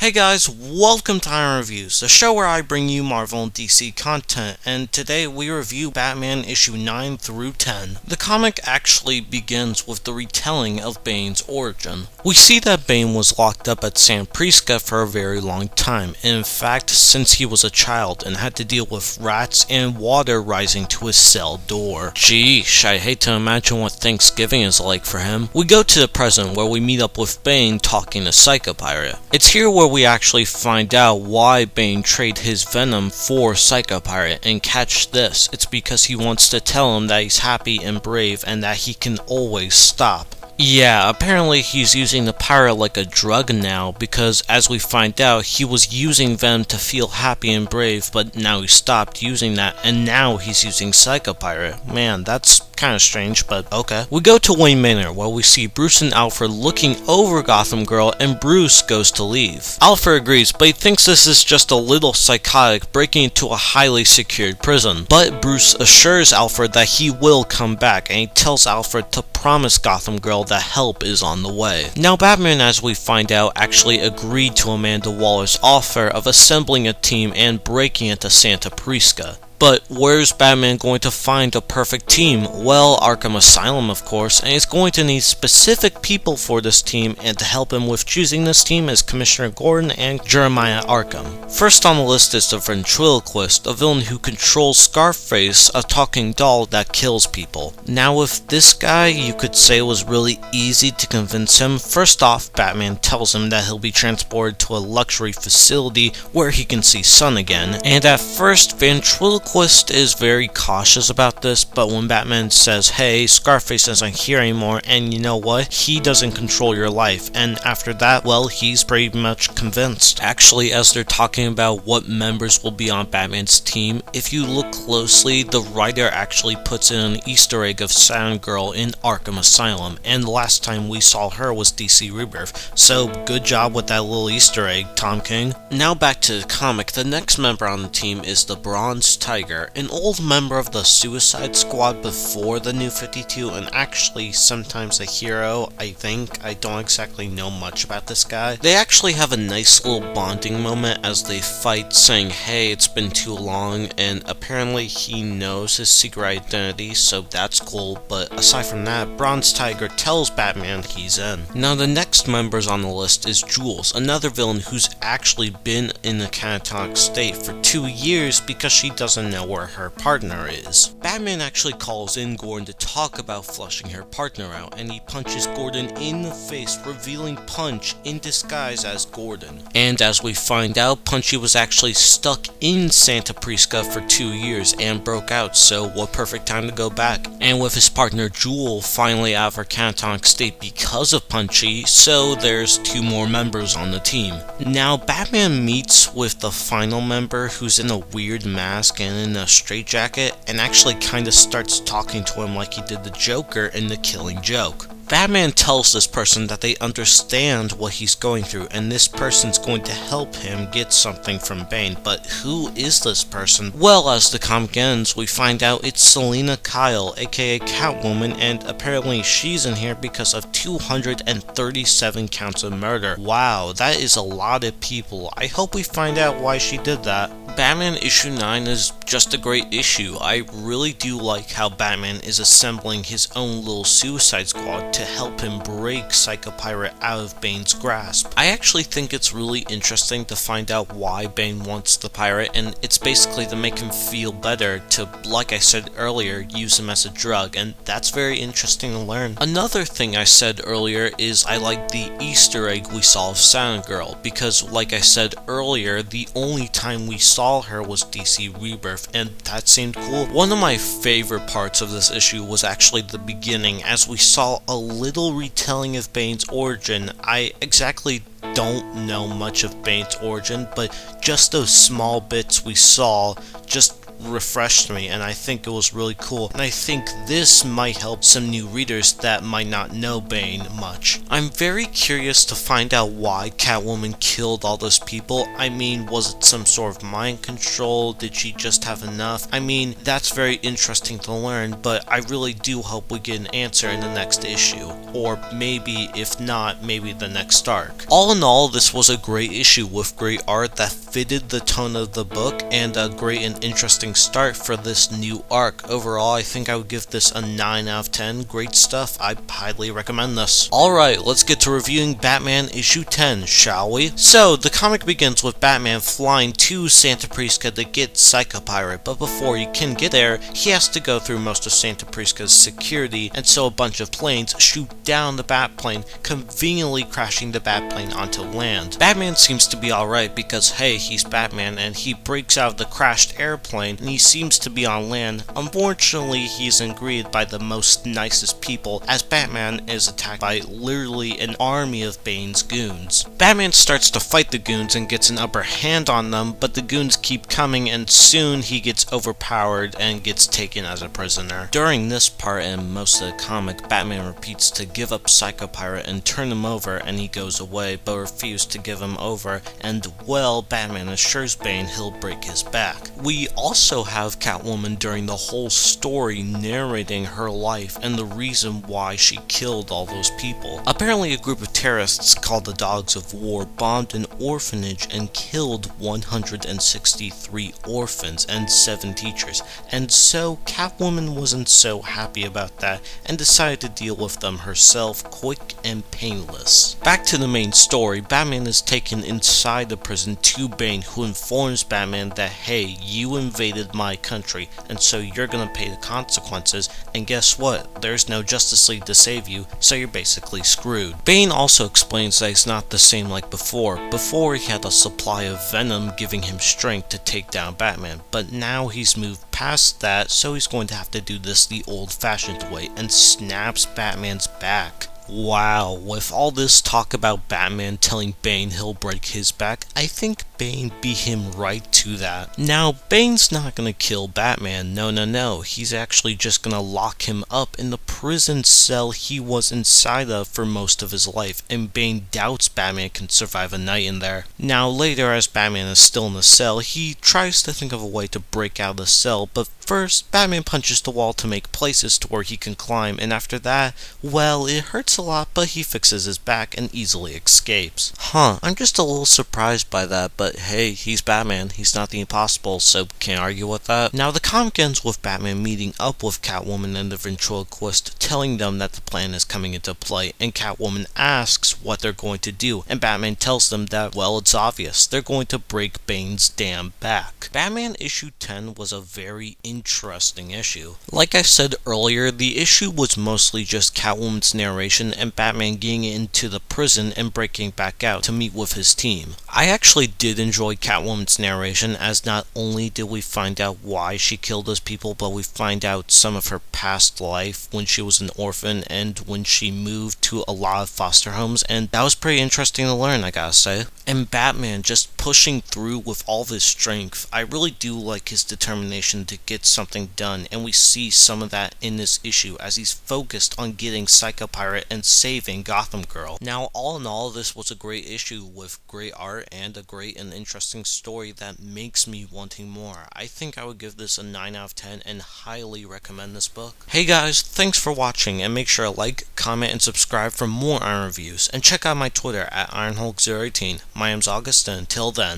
Hey guys, welcome to Iron Reviews, the show where I bring you Marvel and DC content, and today we review Batman issue 9 through 10. The comic actually begins with the retelling of Bane's origin. We see that Bane was locked up at Zabriskie for a very long time, in fact since he was a child and had to deal with rats and water rising to his cell door. Sheesh, I hate to imagine what Thanksgiving is like for him. We go to the present where we meet up with Bane talking to Psycho Pirate. It's here where we actually find out why Bane traded his venom for Psycho Pirate, and catch this, it's because he wants to tell him that he's happy and brave and that he can always stop. Yeah, apparently he's using the pirate like a drug now, because as we find out, he was using venom to feel happy and brave, but now he stopped using that, and now he's using Psycho Pirate. Man, that's kind of strange, but okay. We go to Wayne Manor, where we see Bruce and Alfred looking over Gotham Girl, and Bruce goes to leave. Alfred agrees, but he thinks this is just a little psychotic breaking into a highly secured prison. But Bruce assures Alfred that he will come back, and he tells Alfred to promise Gotham Girl that help is on the way. Now Batman, as we find out, actually agreed to Amanda Waller's offer of assembling a team and breaking into Zabriskie. But where's Batman going to find a perfect team? Well, Arkham Asylum, of course, and he's going to need specific people for this team, and to help him with choosing this team is Commissioner Gordon and Jeremiah Arkham. First on the list is the Ventriloquist, a villain who controls Scarface, a talking doll that kills people. Now with this guy, you could say it was really easy to convince him. First off, Batman tells him that he'll be transported to a luxury facility where he can see sun again, and at first Ventriloquist is very cautious about this, but when Batman says, hey, Scarface isn't here anymore, and you know what, he doesn't control your life, and after that, well, he's pretty much convinced. Actually, as they're talking about what members will be on Batman's team, if you look closely, the writer actually puts in an Easter egg of Sound Girl in Arkham Asylum, and the last time we saw her was DC Rebirth, so good job with that little Easter egg, Tom King. Now back to the comic. The next member on the team is the Bronze Tiger, an old member of the Suicide Squad before the New 52, and actually sometimes a hero, I think. I don't exactly know much about this guy. They actually have a nice little bonding moment as they fight, saying, hey, it's been too long, and apparently he knows his secret identity, so that's cool, but aside from that, Bronze Tiger tells Batman he's in. Now the next members on the list is Jules, another villain who's actually been in a catatonic state for 2 years because she doesn't know where her partner is. Batman actually calls in Gordon to talk about flushing her partner out, and he punches Gordon in the face, revealing Punch in disguise as Gordon. And as we find out, Punchy was actually stuck in Zabriskie for 2 years and broke out, so what perfect time to go back. And with his partner Jewel finally out of her catatonic state because of Punchy, so there's 2 more members on the team. Now Batman meets with the final member, who's in a weird mask and in a straitjacket, and actually kinda starts talking to him like he did the Joker in The Killing Joke. Batman tells this person that they understand what he's going through, and this person's going to help him get something from Bane. But who is this person? Well, as the comic ends, we find out it's Selina Kyle, aka Catwoman, and apparently she's in here because of 237 counts of murder. Wow, that is a lot of people. I hope we find out why she did that. Batman issue 9 is just a great issue. I really do like how Batman is assembling his own little Suicide Squad to help him break Psycho Pirate out of Bane's grasp. I actually think it's really interesting to find out why Bane wants the pirate, and it's basically to make him feel better, to, like I said earlier, use him as a drug, and that's very interesting to learn. Another thing I said earlier is I like the Easter egg we saw of Sound Girl, because like I said earlier, the only time we saw her was DC Rebirth, and that seemed cool. One of my favorite parts of this issue was actually the beginning, as we saw a little retelling of Bane's origin. I exactly don't know much of Bane's origin, but just those small bits we saw just refreshed me, and I think it was really cool, and I think this might help some new readers that might not know Bane much. I'm very curious to find out why Catwoman killed all those people. I mean, was it some sort of mind control? Did she just have enough? I mean, that's very interesting to learn, but I really do hope we get an answer in the next issue, or maybe, if not, maybe the next arc. All in all, this was a great issue with great art that fitted the tone of the book, and a great and interesting start for this new arc. Overall, I think I would give this a 9 out of 10. Great stuff. I highly recommend this. Alright, let's get to reviewing Batman issue 10, shall we? So, the comic begins with Batman flying to Santa Prisca to get Psycho Pirate, but before he can get there, he has to go through most of Santa Prisca's security, and so a bunch of planes shoot down the Batplane, conveniently crashing the Batplane onto land. Batman seems to be alright because, hey, he's Batman, and he breaks out of the crashed airplane, and he seems to be on land. Unfortunately, he's greeted by the most nicest people, as Batman is attacked by literally an army of Bane's goons. Batman starts to fight the goons and gets an upper hand on them, but the goons keep coming, and soon he gets overpowered and gets taken as a prisoner. During this part and most of the comic, Batman repeats to give up Psycho Pirate and turn him over, and he goes away, but refuses to give him over, and well, Batman assures Bane he'll break his back. We also have Catwoman during the whole story narrating her life and the reason why she killed all those people. Apparently, a group of terrorists called the Dogs of War bombed an orphanage and killed 163 orphans and 7 teachers, and so Catwoman wasn't so happy about that and decided to deal with them herself, quick and painless. Back to the main story, Batman is taken inside the prison to Bane, who informs Batman that, hey, you invaded my country, and so you're gonna pay the consequences, and guess what? There's no Justice League to save you, so you're basically screwed. Bane also explains that he's not the same like before. Before, he had a supply of venom giving him strength to take down Batman, but now he's moved past that, so he's going to have to do this the old-fashioned way, and snaps Batman's back. Wow, with all this talk about Batman telling Bane he'll break his back, I think Bane beat him right to that. Now, Bane's not gonna kill Batman, no, he's actually just gonna lock him up in the prison cell he was inside of for most of his life, and Bane doubts Batman can survive a night in there. Now, later, as Batman is still in the cell, he tries to think of a way to break out of the cell, but first, Batman punches the wall to make places to where he can climb, and after that, well, it hurts a lot, but he fixes his back and easily escapes. I'm just a little surprised by that, but hey, he's Batman, he's not the impossible, so can't argue with that. Now, the comic ends with Batman meeting up with Catwoman and the ventriloquist, telling them that the plan is coming into play, and Catwoman asks what they're going to do, and Batman tells them that, well, it's obvious, they're going to break Bane's damn back. Batman issue 10 was a very interesting issue. Like I said earlier, the issue was mostly just Catwoman's narration and Batman getting into the prison and breaking back out to meet with his team. I actually did enjoy Catwoman's narration, as not only did we find out why she killed those people, but we find out some of her past life when she was an orphan and when she moved to a lot of foster homes, and that was pretty interesting to learn, I gotta say. And Batman just pushing through with all this strength. I really do like his determination to get something done, and we see some of that in this issue as he's focused on getting Psycho Pirate and saving Gotham Girl. Now, all in all, this was a great issue with great art and a great and interesting story that makes me wanting more. I think I would give this a 9 out of 10 and highly recommend this book. Hey guys, thanks for watching, and make sure to like, comment, and subscribe for more Iron Reviews, and check out my Twitter at IronHulk018. My name's August, and until then.